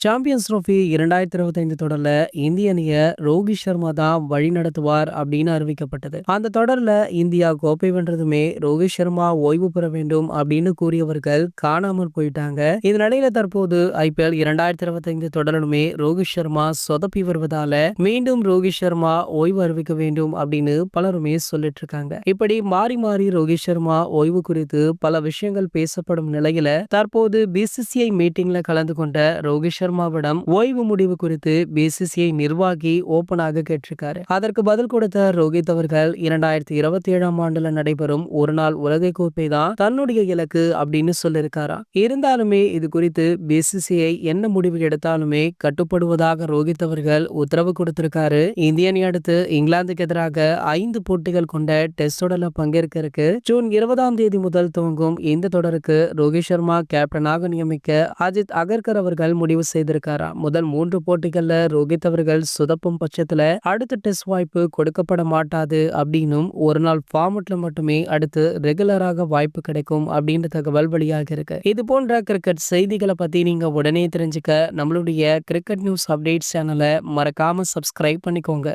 Champions trophy 2025 தொடர்ல இந்திய அணிய ரோஹித் சர்மா தான் வழிநடத்துவார் அப்படின்னு அறிவிக்கப்பட்டது. அந்த தொடர்ல இந்தியா கோப்பை வென்றதுமே ரோஹித் சர்மா ஓய்வு பெற வேண்டும் அப்படின்னு கூறியவர்கள் காணாமல் போயிட்டாங்க. இதனிடையில தற்போது ஐபிஎல் 2025 தொடரிலுமே ரோஹித் சர்மா சொதப்பி வருவதால மீண்டும் ரோஹித் சர்மா ஓய்வு அறிவிக்க வேண்டும் அப்படின்னு பலருமே சொல்லிட்டு இருக்காங்க. இப்படி மாறி மாறி ரோஹித் சர்மா ஓய்வு குறித்து பல விஷயங்கள் பேசப்படும் நிலையில தற்போது பிசிசிஐ மீட்டிங்ல கலந்து கொண்ட ரோஹித் சர்மாவிடம் ஓய்வு முடிவு குறித்து பிசிசிஐ நிர்வாகி ஓபனாக கேட்டிருக்காரு. அதற்கு பதில் கொடுத்த ரோஹித் அவர்கள் 2027ஆம் ஆண்டுல நடைபெறும் ஒரு நாள் உலக கோப்பை தான் தன்னுடைய இலக்கு அப்படின்னு சொல்லியிருக்காரா. இருந்தாலுமே இது குறித்து பிசிசிஐ என்ன முடிவு எடுத்தாலுமே கட்டுப்படுவதாக ரோஹித் அவர்கள் உத்தரவு கொடுத்திருக்காரு. இந்திய அணி அடுத்து இங்கிலாந்துக்கு எதிராக 5 போட்டிகள் கொண்ட டெஸ்ட் தொடர்ல பங்கேற்க ஜூன் 20ஆம் தேதி முதல் துவங்கும் இந்த தொடருக்கு ரோஹித் சர்மா கேப்டனாக நியமிக்க அஜித் அகர்கர் அவர்கள் முடிவு செய்திருக்காரா. முதல் 3 போட்டிகள்ல ரோஹித் அவர்கள் சொதப்பும் பட்சத்துல அடுத்த டெஸ்ட் வாய்ப்பு கொடுக்கப்பட மாட்டாது அப்படின்னும் ஒரு நாள் ஃபார்மட்ல மட்டுமே அடுத்து ரெகுலராக வாய்ப்பு கிடைக்கும் அப்படின்ற தகவல் வெளியாக இருக்கு. இது போன்ற கிரிக்கெட் செய்திகளை பத்தி நீங்க உடனே தெரிஞ்சுக்க நம்மளுடைய கிரிக்கெட் நியூஸ் அப்டேட் சேனலை மறக்காம சப்ஸ்கிரைப் பண்ணிக்கோங்க.